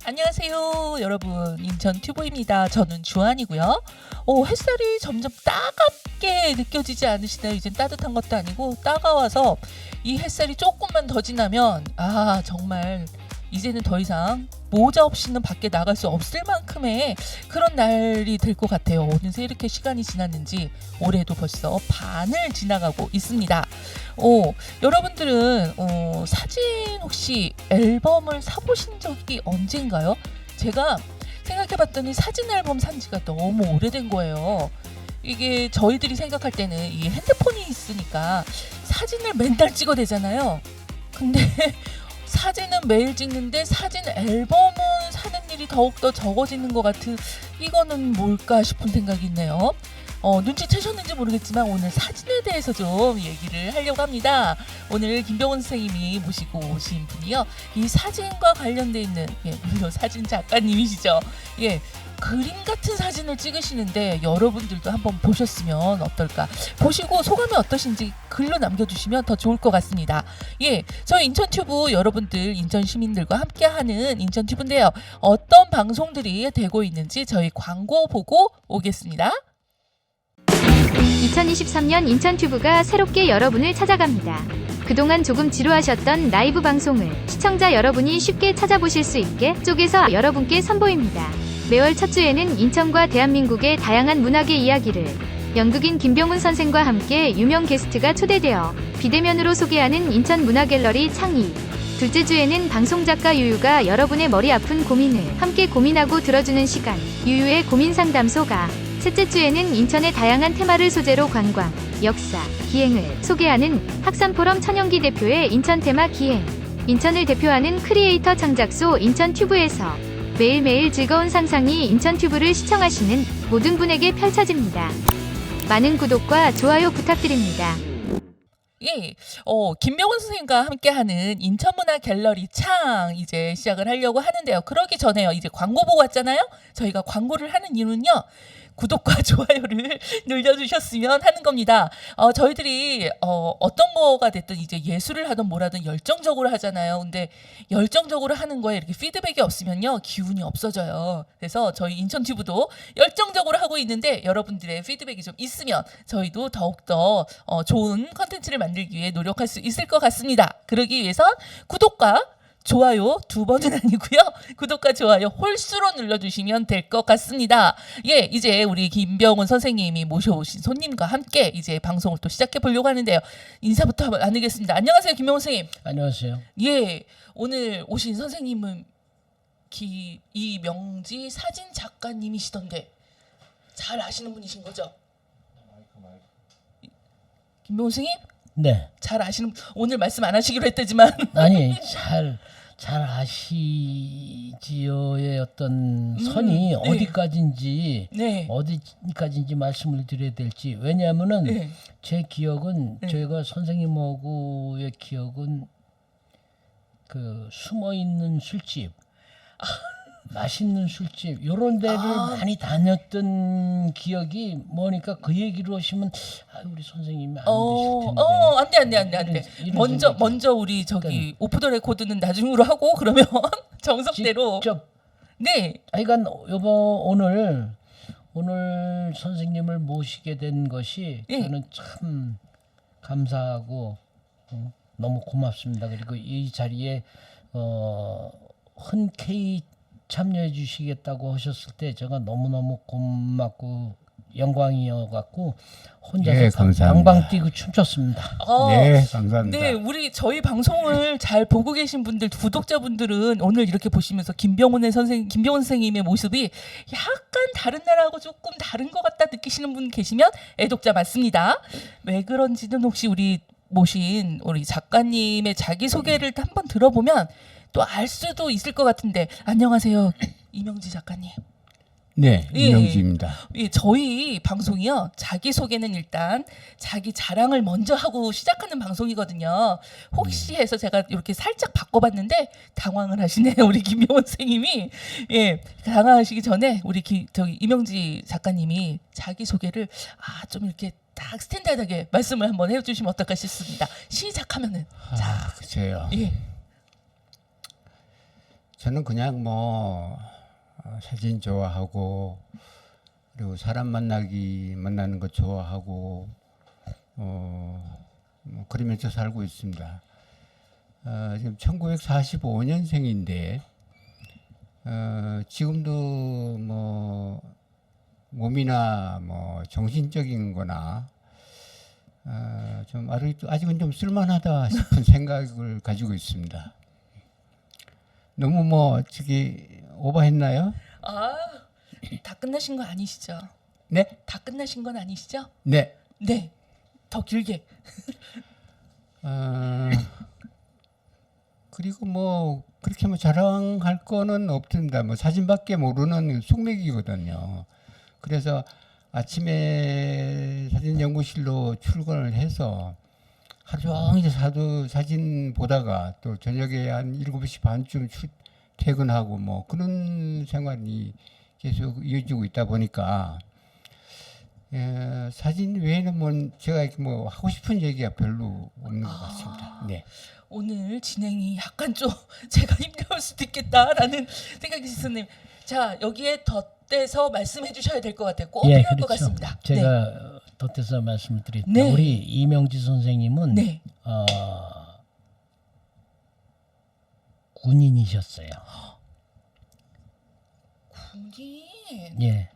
안녕하세요 여러분, 인천 튜브입니다. 저는 주한이고요. 햇살이 점점 따갑게 느껴지지 않으시나요? 이젠 따뜻한 것도 아니고 따가워서 이 햇살이 조금만 더 지나면 정말 이제는 더 이상 모자 없이는 밖에 나갈 수 없을 만큼의 그런 날이 될 것 같아요. 어느새 이렇게 시간이 지났는지 올해도 벌써 반을 지나가고 있습니다. 여러분들은 사진 혹시 앨범을 사보신 적이 언젠가요? 제가 생각해봤더니 사진 앨범 산 지가 너무 오래된 거예요. 이게 저희들이 생각할 때는 이 핸드폰이 있으니까 사진을 맨날 찍어대잖아요. 근데 사진은 매일 찍는데 사진 앨범은 사는 일이 더욱더 적어지는 것 같은, 이거는 뭘까 싶은 생각이 있네요. 눈치채셨는지 모르겠지만 오늘 사진에 대해서 좀 얘기를 하려고 합니다. 오늘 김병원 선생님이 모시고 오신 분이요, 이 사진과 관련돼 있는 물론 사진 작가님이시죠. 그림 같은 사진을 찍으시는데 여러분들도 한번 보셨으면 어떨까, 보시고 소감이 어떠신지 글로 남겨주시면 더 좋을 것 같습니다. 저희 인천튜브 여러분들, 인천 시민들과 함께하는 인천튜브인데요, 어떤 방송들이 되고 있는지 저희 광고 보고 오겠습니다. 2023년 인천튜브가 새롭게 여러분을 찾아갑니다. 그동안 조금 지루하셨던 라이브 방송을 시청자 여러분이 쉽게 찾아보실 수 있게 쪼개서 여러분께 선보입니다. 매월 첫 주에는 인천과 대한민국의 다양한 문학의 이야기를 연극인 김병훈 선생과 함께 유명 게스트가 초대되어 비대면으로 소개하는 인천 문화갤러리 창의. 둘째 주에는 방송작가 유유가 여러분의 머리 아픈 고민을 함께 고민하고 들어주는 시간, 유유의 고민상담소가. 셋째 주에는 인천의 다양한 테마를 소재로 관광, 역사, 기행을 소개하는 학산포럼 천연기 대표의 인천 테마 기행. 인천을 대표하는 크리에이터 창작소 인천튜브에서 매일매일 즐거운 상상이 인천튜브를 시청하시는 모든 분에게 펼쳐집니다. 많은 구독과 좋아요 부탁드립니다. 김병훈 선생님과 함께하는 인천문화 갤러리 창 이제 시작을 하려고 하는데요. 그러기 전에요, 이제 광고 보고 왔잖아요. 저희가 광고를 하는 이유는요, 구독과 좋아요를 눌러주셨으면 하는 겁니다. 저희들이 어떤 거가 됐든 이제 예술을 하든 뭐라든 열정적으로 하잖아요. 근데 열정적으로 하는 거에 이렇게 피드백이 없으면요, 기운이 없어져요. 그래서 저희 인천튜브도 열정적으로 하고 있는데 여러분들의 피드백이 좀 있으면 저희도 더욱더 좋은 컨텐츠를 만들기 위해 노력할 수 있을 것 같습니다. 그러기 위해선 구독과 좋아요 두 번은 아니고요, 구독과 좋아요 홀수로 눌러주시면 될 것 같습니다. 이제 우리 김병훈 선생님이 모셔오신 손님과 함께 이제 방송을 또 시작해 보려고 하는데요. 인사부터 나누겠습니다. 안녕하세요, 김병훈 선생님. 안녕하세요. 오늘 오신 선생님은 이명지 사진 작가님이시던데 잘 아시는 분이신 거죠? 김병훈 선생님? 네. 잘 아시는, 오늘 말씀 안 하시기로 했다지만 아니 잘 아시지요의 어떤 선이 네. 어디까지인지 네. 어디까지인지 말씀을 드려야 될지. 왜냐하면은 네. 제 기억은 네. 저희가 선생님하고의 기억은 그 숨어 있는 술집, 맛있는 술집 요런 데를 많이 다녔던 기억이 뭐니까 그 얘기로 하시면 우리 선생님이 안 되실 텐데. 안 돼. 이런 생각이 먼저 우리 저기 오프 더 레코드는 나중으로 하고, 그러면 정석대로. 직접. 네. 하여간 여보, 오늘 선생님을 모시게 된 것이 저는 참 감사하고 너무 고맙습니다. 그리고 이 자리에 흔쾌히 참여해 주시겠다고 하셨을 때 제가 너무너무 고맙고 영광이어갖고 혼자서 감사합니다. 방방 뛰고 춤췄습니다. 네, 감사합니다. 네, 저희 방송을 잘 보고 계신 분들, 구독자분들은 오늘 이렇게 보시면서 김병훈 선생님의 모습이 약간 다른 나라하고 조금 다른 것 같다 느끼시는 분 계시면 애독자 맞습니다. 왜 그런지는 혹시 우리 모신 우리 작가님의 자기소개를 한번 들어보면 또 알 수도 있을 것 같은데. 안녕하세요, 이명지 작가님. 네, 이명지입니다. 저희 방송이요, 자기소개는 일단 자기 자랑을 먼저 하고 시작하는 방송이거든요. 혹시 해서 제가 이렇게 살짝 바꿔봤는데 당황을 하시네요, 우리 김병원 선생님이. 당황하시기 전에 우리 저기 이명지 작가님이 자기소개를 좀 이렇게 딱 스탠다드하게 말씀을 한번 해주시면 어떨까 싶습니다. 시작하면은. 글쎄요. 저는 그냥 뭐 사진 좋아하고 그리고 사람 만나는 거 좋아하고 뭐 그러면서 살고 있습니다. 지금 1945년생인데 지금도 뭐 몸이나 뭐 정신적인 거나 좀 아직은 좀 쓸만하다 싶은 생각을 가지고 있습니다. 너무 뭐 저기 오버했나요? 다 끝나신 거 아니시죠? 네? 다 끝나신 건 아니시죠? 네. 네. 더 길게. 그리고 뭐 그렇게 뭐 자랑할 거는 없습니다. 뭐 사진밖에 모르는 숙맥이거든요. 그래서 아침에 사진 연구실로 출근을 해서 하루 종일 사진 보다가 또 저녁에 한 7시 반쯤 퇴근하고 뭐 그런 생활이 계속 이어지고 있다 보니까 사진 외에는 뭐 제가 이렇게 뭐 하고 싶은 얘기가 별로 없는 것 같습니다. 네. 오늘 진행이 약간 좀 제가 힘겨울 수도 있겠다라는 생각이 있었네요. 자, 여기에 덧대서 말씀해 주셔야 될 것 같아요. 꼭 필요할 것 같습니다. 제가 덧대서 말씀을 드릴게요. 네. 우리 이명지 선생님은 네. 군인이셨어요. 군인. 예.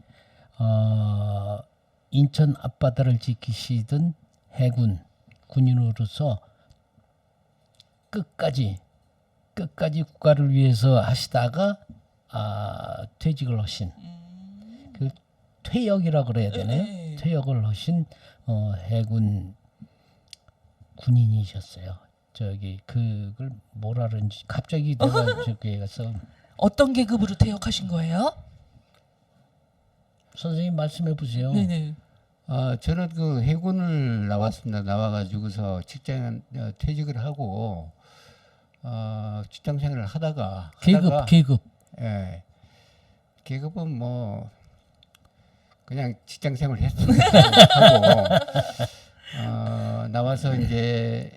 인천 앞바다를 지키시던 해군 군인으로서 끝까지 국가를 위해서 하시다가 퇴직을 하신 그 퇴역이라고 그래야 되나요? 네. 퇴역을 하신 해군 군인이셨어요. 저기 그걸 뭐라 그런지 갑자기 내가 저기 가서 어떤 계급으로 퇴역하신 거예요? 선생님 말씀해 보세요. 네네. 저는 그 해군을 나왔습니다. 나와가지고서 직장 퇴직을 하고 직장 생활을 하다가 계급. 예. 계급은 뭐 그냥 직장 생활을 했습니다. 하고 나와서 이제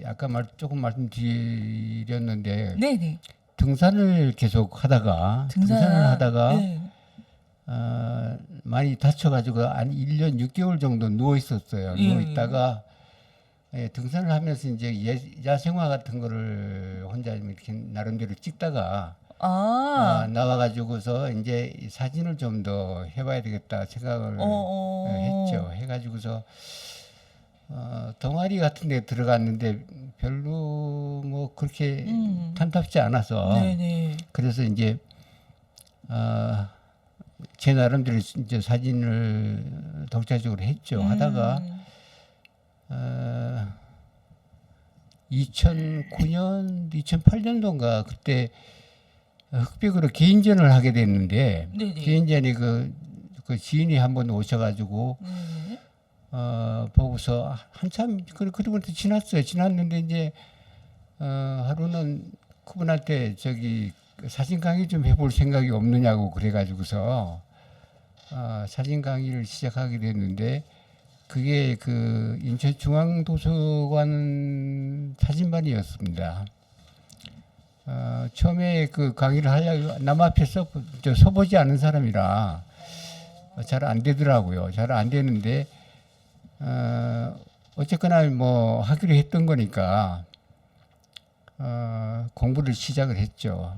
아까 조금 말씀드렸는데 네네. 등산을 계속 하다가 네. 많이 다쳐가지고 한 1년 6개월 정도 누워 있었어요. 누워 있다가 등산을 하면서 이제 야생화 같은 거를 혼자 이렇게 나름대로 찍다가 나와가지고서 이제 이 사진을 좀 더 해봐야 되겠다 생각을 했죠. 해가지고서 동아리 같은 데 들어갔는데 별로 뭐 그렇게 탐탁지 않아서 네네. 그래서 이제 제 나름대로 이제 사진을 독자적으로 했죠. 하다가 2009년, 2008년도인가 그때 흑백으로 개인전을 하게 됐는데 네네. 개인전이 그 지인이 한번 오셔가지고 보고서 한참 그리고부터 지났어요. 지났는데 이제 하루는 그분한테 저기 사진 강의 좀 해볼 생각이 없느냐고 그래가지고서 사진 강의를 시작하게 됐는데 그게 그 인천중앙도서관 사진반이었습니다. 처음에 그 강의를 하려고 남 앞에서 서보지 않은 사람이라 잘 안 되더라고요. 잘 안 되는데 어쨌거나 뭐 하기로 했던 거니까 공부를 시작을 했죠.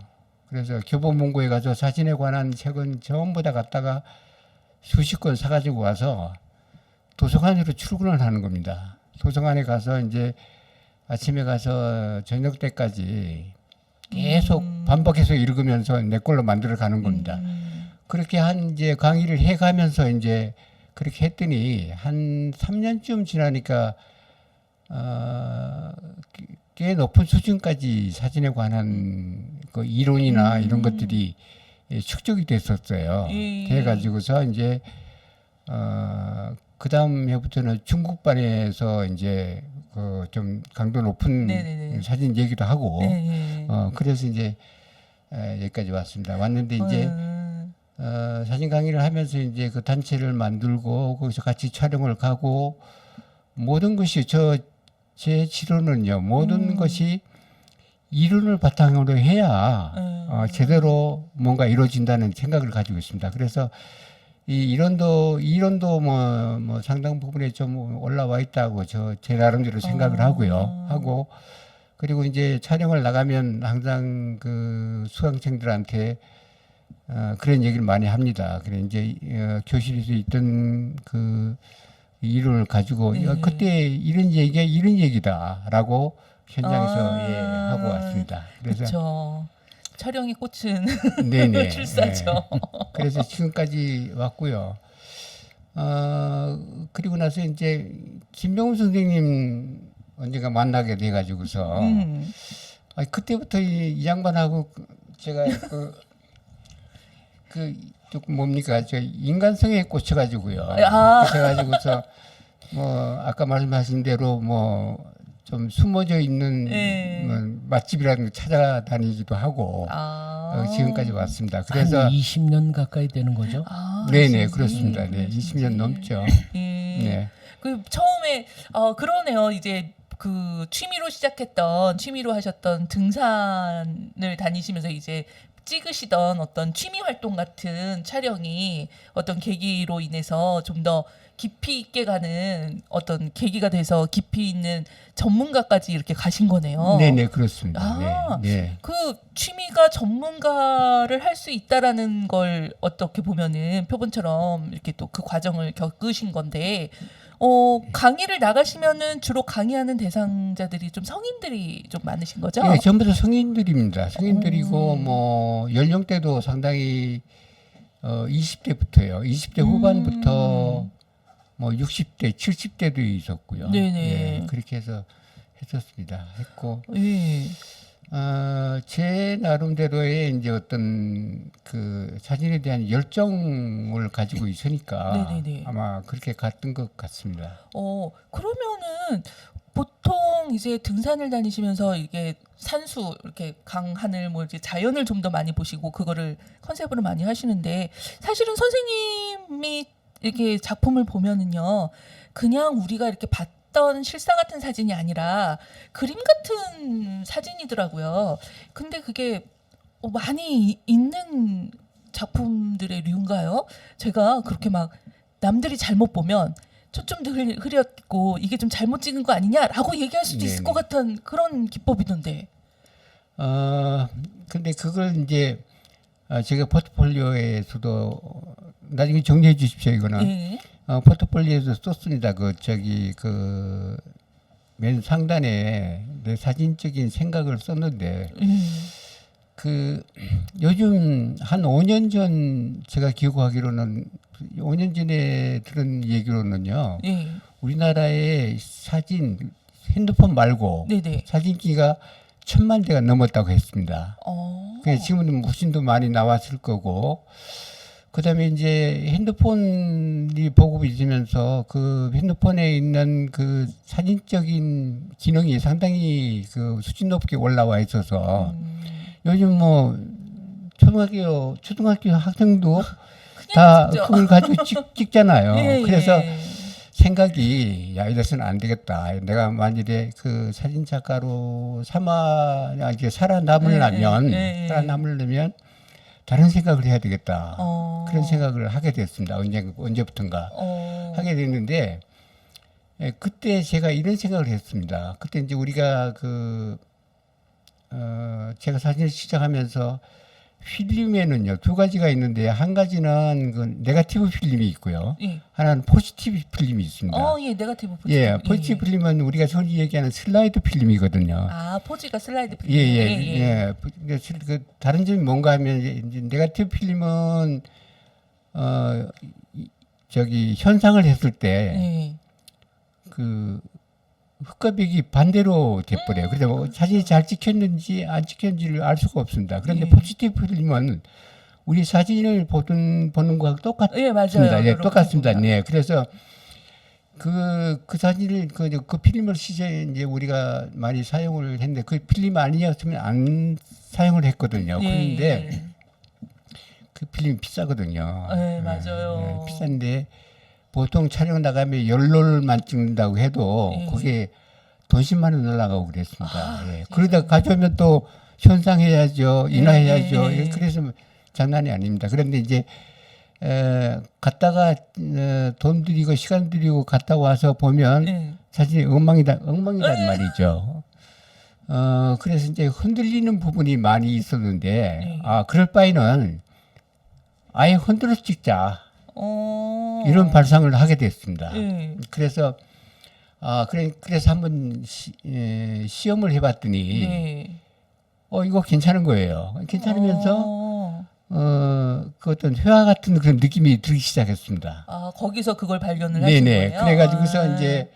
그래서 교보문고에 가서 사진에 관한 책은 전부 다 갖다가 수십 권 사가지고 와서 도서관으로 출근을 하는 겁니다. 도서관에 가서 이제 아침에 가서 저녁 때까지 계속 반복해서 읽으면서 내 걸로 만들어 가는 겁니다. 그렇게 이제 강의를 해가면서 이제 그렇게 했더니 한 3년쯤 지나니까 꽤 높은 수준까지 사진에 관한 그 이론이나 이런 것들이 축적이 됐었어요. 그래가지고서 이제 그 다음 해부터는 중국반에서 이제 그 좀 강도 높은 네네네. 사진 얘기도 하고 네네. 그래서 이제 여기까지 왔습니다. 왔는데 이제 사진 강의를 하면서 이제 그 단체를 만들고 거기서 같이 촬영을 가고 모든 것이 제 지로는요. 모든 것이 이론을 바탕으로 해야 제대로 음. 뭔가 이루어진다는 생각을 가지고 있습니다. 그래서 이 이론도 뭐 상당 부분에 좀 올라와 있다고 제 나름대로 생각을 하고요. 하고 그리고 이제 촬영을 나가면 항상 그 수강생들한테 그런 얘기를 많이 합니다. 그래 이제 교실에서 있던 그 이론을 가지고 네. 그때 이런 얘기가 이런 얘기다라고 현장에서 아. 예, 하고 왔습니다. 그래서 그렇죠. 촬영이 꽂힌 네네. 출사죠. 예. 그래서 지금까지 왔고요. 그리고 나서 이제 김병훈 선생님 언젠가 만나게 돼가지고서 그때부터 이 양반하고 제가 조금 뭡니까 저 인간성에 꽂혀가지고요. 아. 그래가지고서 뭐 아까 말씀하신 대로 뭐 좀 숨어져 있는 네. 뭐 맛집이라는 거 찾아다니기도 하고 지금까지 왔습니다. 그래서 한 20년 가까이 되는 거죠. 네네 진짜. 그렇습니다. 네 20년 넘죠. 예. 네. 그 처음에 그러네요. 이제 그 취미로 하셨던 등산을 다니시면서 이제 찍으시던 어떤 취미 활동 같은 촬영이 어떤 계기로 인해서 좀 더 깊이 있게 가는 어떤 계기가 돼서 깊이 있는 전문가까지 이렇게 가신 거네요. 네네 그렇습니다. 아. 네. 네. 그 취미가 전문가를 할 수 있다라는 걸 어떻게 보면은 표본처럼 이렇게 또 그 과정을 겪으신 건데 강의를 나가시면은 주로 강의하는 대상자들이 좀 성인들이 좀 많으신 거죠? 네, 전부 다 성인들입니다. 성인들이고 뭐 연령대도 상당히 20대부터요. 20대 후반부터 뭐 60대, 70대도 있었고요. 네네. 예, 그렇게 해서 했었습니다. 했고 예. 제 나름대로의 이제 어떤 그 사진에 대한 열정을 가지고 있으니까 네네네. 아마 그렇게 갔던 것 같습니다. 그러면은 보통 이제 등산을 다니시면서 이게 산수 이렇게 강하늘 뭐 이제 자연을 좀 더 많이 보시고 그거를 컨셉으로 많이 하시는데 사실은 선생님이 이렇게 작품을 보면은요 그냥 우리가 이렇게 봤던 실사 같은 사진이 아니라 그림 같은 사진이더라고요. 근데 그게 많이 있는 작품들의 류인가요? 제가 그렇게 막 남들이 잘못 보면 초점도 흐렸고 이게 좀 잘못 찍은 거 아니냐라고 얘기할 수도 있을 네네. 것 같은 그런 기법이던데. 근데 그걸 이제 제가 포트폴리오에서도 나중에 정리해 주십시오 이거는. 예. 포트폴리오에서 썼습니다. 맨 상단에 내 사진적인 생각을 썼는데 그 요즘 한 5년 전 제가 기억하기로는 5년 전에 들은 얘기로는요. 예. 우리나라의 핸드폰 말고 네네. 사진기가 1,000만 대가 넘었다고 했습니다. 네. 지금은 무신도 많이 나왔을 거고, 그다음에 이제 핸드폰이 보급이 되면서 그 핸드폰에 있는 그 사진적인 기능이 상당히 그 수준 높게 올라와 있어서 요즘 뭐 초등학교 학생도 다 찍죠. 그걸 가지고 찍잖아요. 예, 그래서 예. 생각이 이래서는 안 되겠다. 내가 만일에 그 사진 작가로 이렇게 살아남으려면 다른 생각을 해야 되겠다. 그런 생각을 하게 됐습니다. 언제부턴가 하게 됐는데 그때 제가 이런 생각을 했습니다. 그때 이제 우리가 제가 사진을 시작하면서 필름에는요 2가지가 있는데 한 가지는 그 네거티브 필름이 있고요. 예. 하나는 포지티브 필름이 있습니다. 예, 네거티브 포지. 예, 포지티브 필름은 우리가 흔히 얘기하는 슬라이드 필름이거든요. 포지가 슬라이드 필름. 예. 그 다른 점이 뭔가 하면 이제 네거티브 필름은 현상을 했을 때 그 흑과 백이 반대로 돼버려요. 그래서 뭐 사진이 잘 찍혔는지 안 찍혔는지를 알 수가 없습니다. 그런데 포지티브 필름은 우리 사진을 보는 거하고 똑같습니다. 예, 맞아요. 예, 똑같습니다. 네, 그래서 그 사진을 그 필름을 이제 우리가 많이 사용을 했는데 그 필름 아니었으면 안 사용을 했거든요. 그런데 그 필름이 비싸거든요. 네, 맞아요. 비싼데 보통 촬영 나가면 열롤만 찍는다고 해도 그게 돈 10만 원 날라가고 그랬습니다. 아, 예. 예. 그러다 가져오면 또 현상해야죠, 인하해야죠. 예. 그래서 장난이 아닙니다. 그런데 이제 갔다가 돈 들이고 시간 들이고 갔다 와서 보면 네. 사실 엉망이란 말이죠. 그래서 이제 흔들리는 부분이 많이 있었는데, 네. 그럴 바에는 아예 흔들어 찍자. 어. 이런 발상을 하게 됐습니다. 네. 그래서, 그래서 한번 시험을 해봤더니, 네. 이거 괜찮은 거예요. 괜찮으면서, 그 어떤 회화 같은 그런 느낌이 들기 시작했습니다. 거기서 그걸 발견을 하신 네네. 거예요? 그래가지고서 이제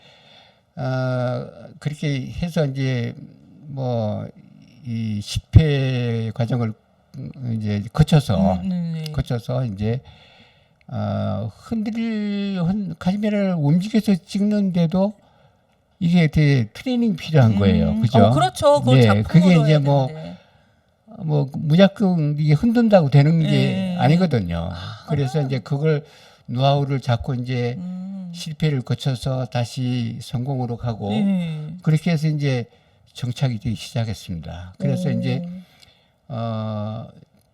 그렇게 해서 이제 뭐 이 10회 과정을 이제 거쳐서 이제 카메라를 움직여서 찍는데도 이게 되게 트레이닝 필요한 거예요. 그죠? 그렇죠. 그걸 네, 작품으로 그게 이제 해야 뭐 되는데. 무작정 이게 흔든다고 되는 게 네. 아니거든요. 그래서 이제 그걸 노하우를 잡고 이제 실패를 거쳐서 다시 성공으로 가고 그렇게 해서 이제 정착이 되기 시작했습니다. 그래서 이제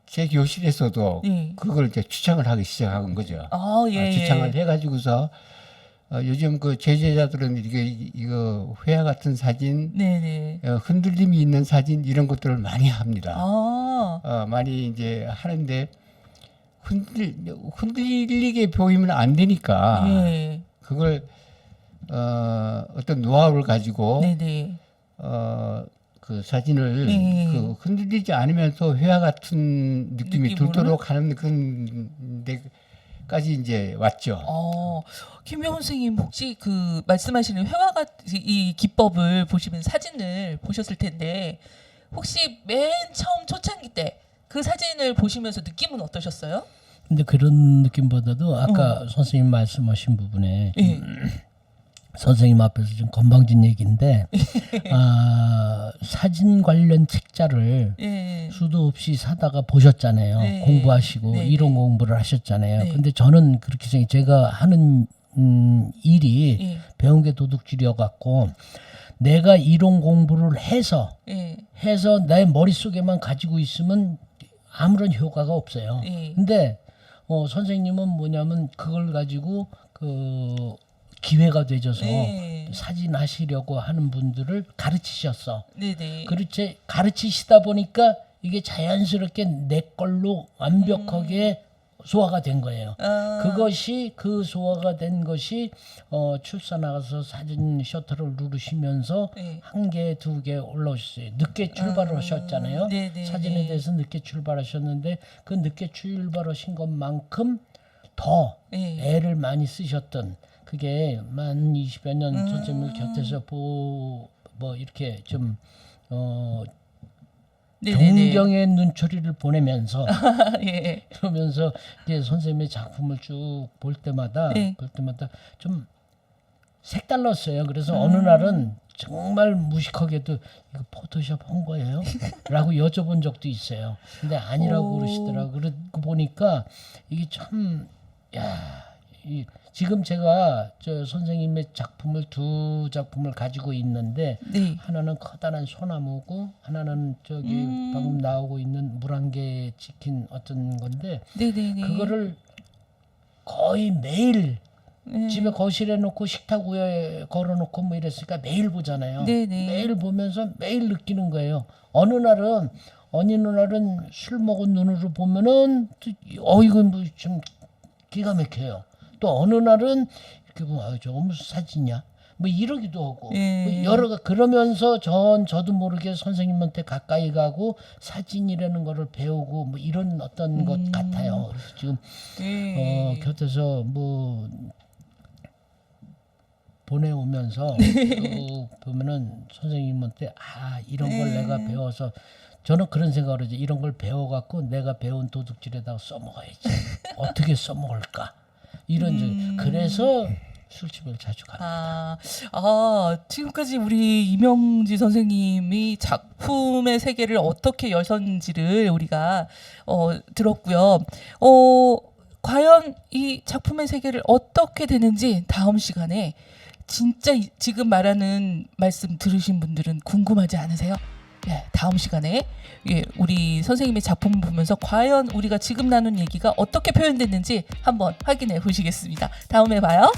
제 교실에서도 네. 그걸 이제 추천을 하기 시작한 거죠. 예. 추천을 해가지고서 요즘 그 제자들은 이거 회화 같은 사진, 네네. 흔들림이 있는 사진 이런 것들을 많이 합니다. 아. 많이 이제 하는데 흔들리게 보이면 안 되니까 예. 그걸 어떤 노하우를 가지고 네네. 그 사진을 네. 그 흔들리지 않으면서 회화 같은 느낌이 느낌으로? 들도록 하는 그런 데까지 이제 왔죠. 김병훈 선생님 혹시 그 말씀하시는 회화가 이 기법을 보시면 사진을 보셨을 텐데 혹시 맨 처음 초창기 때 그 사진을 보시면서 느낌은 어떠셨어요? 근데 그런 느낌보다도 아까 선생님 말씀하신 부분에 예. 선생님 앞에서 좀 건방진 얘기인데 사진 관련 책자를 예. 수도 없이 사다가 보셨잖아요. 네. 공부하시고 네. 이론 공부를 하셨잖아요. 네. 근데 저는 그렇게 생각해요. 제가 하는 일이 예. 배운 게 도둑질이어 갖고 내가 이론 공부를 해서 예. 내 머릿속에만 가지고 있으면 아무런 효과가 없어요. 예. 근데 선생님은 뭐냐면 그걸 가지고 그 기회가 되져서 예. 사진 하시려고 하는 분들을 가르치셨어. 네네. 그렇지 가르치시다 보니까 이게 자연스럽게 내 걸로 완벽하게 소화가 된 거예요. 그것이 그 소화가 된 것이 출사 나가서 사진 셔터를 누르시면서 네. 한 개, 두 개 올라오셨어요. 늦게 출발하셨잖아요. 네네. 사진에 대해서 늦게 출발하셨는데 그 늦게 출발하신 것만큼 더 네. 애를 많이 쓰셨던 그게 만 20여 년 선생님을 곁에서 뭐 이렇게 좀 네네네. 존경의 눈초리를 보내면서 예. 그러면서 이제 선생님의 작품을 쭉 볼 때마다 네. 좀 색달랐어요. 그래서 어느 날은 정말 무식하게도 이거 포토샵 한 거예요? 라고 여쭤본 적도 있어요. 근데 아니라고 그러시더라고요. 그러고 보니까 이게 참 지금 제가 저 선생님의 작품을 두 작품을 가지고 있는데 네. 하나는 커다란 소나무고 하나는 저기 방금 나오고 있는 물안개 찍힌 어떤 건데 네네네. 그거를 거의 매일 집에 거실에 놓고 식탁 위에 걸어놓고 뭐 이랬으니까 매일 보잖아요. 네네. 매일 보면서 매일 느끼는 거예요. 어느 날은 술 먹은 눈으로 보면은 이거 뭐 좀 기가 막혀요. 또 어느 날은 이렇게 보면 저거 무슨 사진이야? 뭐 이러기도 하고 뭐 여러 그러면서 저도 모르게 선생님한테 가까이 가고 사진이라는 거를 배우고 뭐 이런 어떤 것 같아요. 그래서 지금 곁에서 뭐 보내오면서 쭉 보면은 선생님한테 이런 걸 내가 배워서 저는 그런 생각을 하죠. 이런 걸 배워갖고 내가 배운 도둑질에다가 써먹어야지. 어떻게 써먹을까? 이런 그래서 술집을 자주 갑니다. 지금까지 우리 이명지 선생님이 작품의 세계를 어떻게 여셨는지를 우리가 들었고요. 과연 이 작품의 세계를 어떻게 되는지 다음 시간에 진짜 지금 말하는 말씀 들으신 분들은 궁금하지 않으세요? 예, 다음 시간에 우리 선생님의 작품을 보면서 과연 우리가 지금 나눈 얘기가 어떻게 표현됐는지 한번 확인해 보시겠습니다. 다음에 봐요.